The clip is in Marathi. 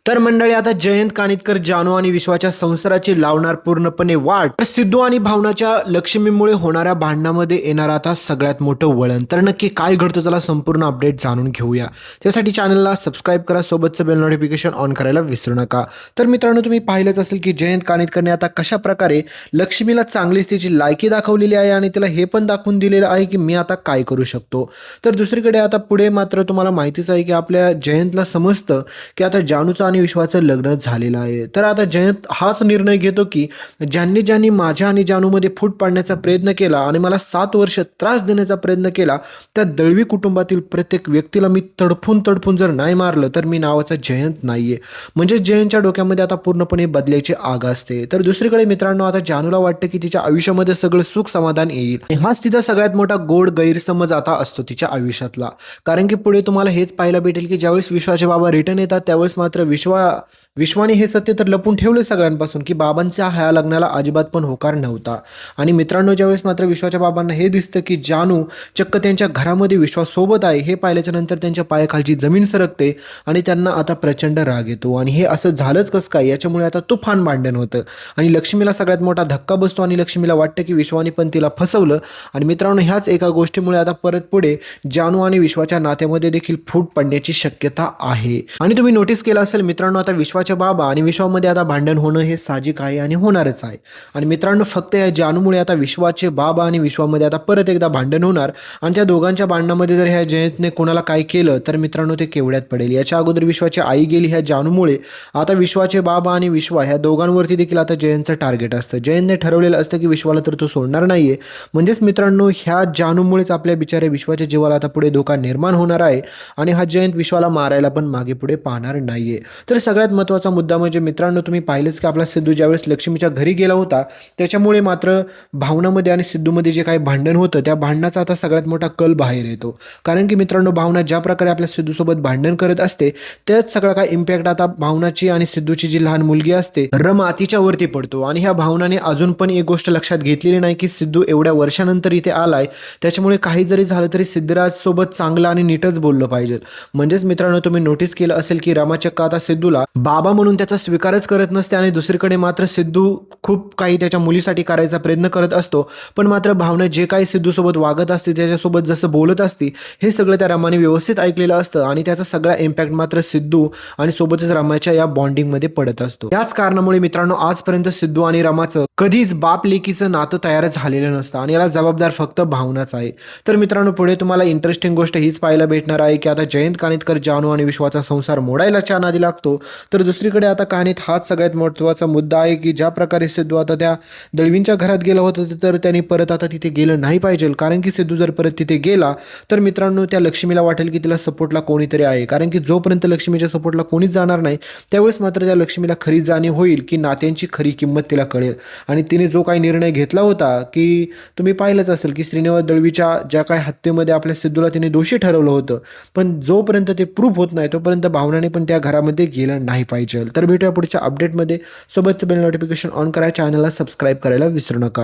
तर मंडळी आता जयंत कानिटकर जानू आणि विश्वाच्या संसाराची लावणार पूर्णपणे वाट. तर सिद्धू आणि भावनाच्या लक्ष्मीमुळे होणाऱ्या भांडणामध्ये येणार आता सगळ्यात मोठं वळण. तर नक्की काय घडतं चला संपूर्ण अपडेट जाणून घेऊया. त्यासाठी चॅनलला सबस्क्राईब करा, सोबतचं बेल नोटिफिकेशन ऑन करायला विसरू नका. तर मित्रांनो, तुम्ही पाहिलंच असेल की जयंत कानिटकरने आता कशा प्रकारे लक्ष्मीला चांगलीच तिची लायकी दाखवलेली आहे आणि तिला हे पण दाखवून दिलेलं आहे की मी आता काय करू शकतो. तर दुसरीकडे आता पुढे मात्र तुम्हाला माहितीच आहे की आपल्या जयंतला समजतं की आता जानूचा आणि विश्वाचं लग्न झालेलं आहे. तर आता जयंत हाच निर्णय घेतो की ज्यांनी ज्यांनी माझ्या आणि जानूमध्ये फूट पाडण्याचा प्रयत्न केला आणि मला 7 वर्ष त्रास देण्याचा प्रयत्न केला, त्या दळवी कुटुंबातील प्रत्येक व्यक्तीला मी तडफून जर नाही मारलं तर मी नावाचा जयंत नाहीये. म्हणजे जयंतच्या डोक्यामध्ये आता पूर्णपणे बदलायची आग असते. तर दुसरीकडे मित्रांनो, आता जानूला वाटतं की तिच्या आयुष्यामध्ये सगळं सुख समाधान येईल. आणि हाच तिचा सगळ्यात मोठा गोड गैरसमज आता असतो तिच्या आयुष्यातला. कारण की पुढे तुम्हाला हेच पाहायला भेटेल की ज्यावेळेस विश्वाचे बाबा रिटर्न येतात त्यावेळेस मात्र विश्वाने हे सत्य तर लपून ठेवलं सगळ्यांपासून की बाबांच्या ह्या लग्नाला अजिबात पण होकार नव्हता. आणि मित्रांनो, ज्यावेळेस मात्र विश्वाच्या बाबांना हे दिसतं की जानू चक्क त्यांच्या घरामध्ये विश्वाससोबत आहे, हे पाहिल्याच्या नंतर त्यांच्या पायाखालची जमीन सरकते आणि त्यांना आता प्रचंड राग येतो. आणि हे असं झालंच कसं काय, याच्यामुळे आता तुफान भांडण होतं आणि लक्ष्मीला सगळ्यात मोठा धक्का बसतो आणि लक्ष्मीला वाटतं की विश्वाने पण तिला फसवलं. आणि मित्रांनो, ह्याच एका गोष्टीमुळे आता परत पुढे जानू आणि विश्वाच्या नात्यामध्ये देखील फूट पडण्याची शक्यता आहे. आणि तुम्ही नोटीस केलं असेल मित्रांनो, आता विश्वाच्या बाबा आणि विश्वामध्ये आता भांडण होणं हे साहजिक आहे आणि होणारच आहे. आणि मित्रांनो, फक्त या जानूमुळे आता विश्वाचे बाबा आणि विश्वामध्ये आता परत एकदा भांडण होणार. आणि त्या दोघांच्या भांडणामध्ये जर ह्या जयंतने कोणाला काय केलं तर मित्रांनो ते केवढ्यात पडेल. याच्या अगोदर विश्वाची आई गेली ह्या जानूमुळे. आता विश्वाचे बाबा आणि विश्वा ह्या दोघांवरती देखील आता जयंतचं टार्गेट असतं. जयंतने ठरवलेलं असतं की विश्वाला तर तो सोडणार नाहीये. म्हणजेच मित्रांनो, ह्या जानूमुळेच आपल्या बिचाऱ्या विश्वाच्या जीवाला आता पुढे धोका निर्माण होणार आहे आणि हा जयंत विश्वाला मारायला पण मागे पुढे पाहणार नाहीये. तर सगळ्यात महत्त्वाचा मुद्दा म्हणजे मित्रांनो, तुम्ही पाहिलेच की आपला सिद्धू ज्यावेळेस लक्ष्मीच्या घरी गेला होता त्याच्यामुळे मात्र भावनामध्ये आणि सिद्धूमध्ये जे काही भांडण होतं त्या भांडणाचा आता सगळ्यात मोठा कल बाहेर येतो. कारण की मित्रांनो, भावना ज्या प्रकारे आपल्या सिद्धूसोबत भांडण करत असते त्याच सगळा काय इम्पॅक्ट आता भावनाची आणि सिद्धूची जी लहान मुलगी असते रमा तिच्यावरती पडतो. आणि ह्या भावनाने अजून पण एक गोष्ट लक्षात घेतलेली नाही की सिद्धू एवढ्या वर्षानंतर इथे आलाय, त्याच्यामुळे काही जरी झालं तरी सिद्धराज सोबत चांगलं आणि नीटच बोललं पाहिजे. म्हणजेच मित्रांनो, तुम्ही नोटीस केलं असेल की रमा चक्क आता सिद्धूला बाबा म्हणून त्याचा स्वीकारच करत नसते. आणि दुसरीकडे मात्र सिद्धू खूप काही त्याच्या मुलीसाठी करायचा प्रयत्न करत असतो, पण मात्र भावना जे काही सिद्धूसोबत वागत असते, त्याच्यासोबत जसं बोलत असते, हे सगळं त्या रमाने व्यवस्थित ऐकलेलं असतं आणि त्याचा सगळा इम्पॅक्ट मात्र सिद्धू आणि सोबतच रमाच्या या बॉन्डिंगमध्ये पडत असतो. याच कारणामुळे मित्रांनो, आजपर्यंत सिद्धू आणि रमाचं कधीच बाप लेकीचं नातं तयार झालेलं नसतं आणि याला जबाबदार फक्त भावनाच आहे. तर मित्रांनो, पुढे तुम्हाला इंटरेस्टिंग गोष्ट हीच पाहायला भेटणार आहे की आता जयंत कानिटकर जानू आणि विश्वाचा संसार मोडायला नादी लागतो. तर दुसरीकडे आता कहाणीत हाच सगळ्यात महत्त्वाचा मुद्दा आहे की ज्या प्रकारे सिद्धू आता त्या दळवींच्या घरात गेला होता तर त्यांनी परत आता तिथे गेलं नाही पाहिजे. कारण की सिद्धू जर परत तिथे गेला तर मित्रांनो, त्या लक्ष्मीला वाटेल की तिला सपोर्टला कोणीतरी आहे. कारण की जोपर्यंत लक्ष्मीच्या सपोर्टला कोणीच जाणार नाही त्यावेळेस मात्र त्या लक्ष्मीला खरी जाणीव होईल की नात्यांची खरी किंमत तिला कळेल. आणि तिने जो काही निर्णय घेतला होता की तुम्ही पाहिलंच असेल की श्रीनिवास दळवीच्या ज्या काही हत्येमध्ये आपल्या सिद्धूला तिने दोषी ठरवलं होतं, पण जोपर्यंत ते प्रूफ होत नाही तोपर्यंत भावनाने पण त्या घरामध्ये गेलं नाही पाहिजे. तर भेटूया पुढच्या अपडेटमध्ये. सोबतचं बेल नोटिफिकेशन ऑन करा, चॅनलला सबस्क्राईब करायला विसरू नका.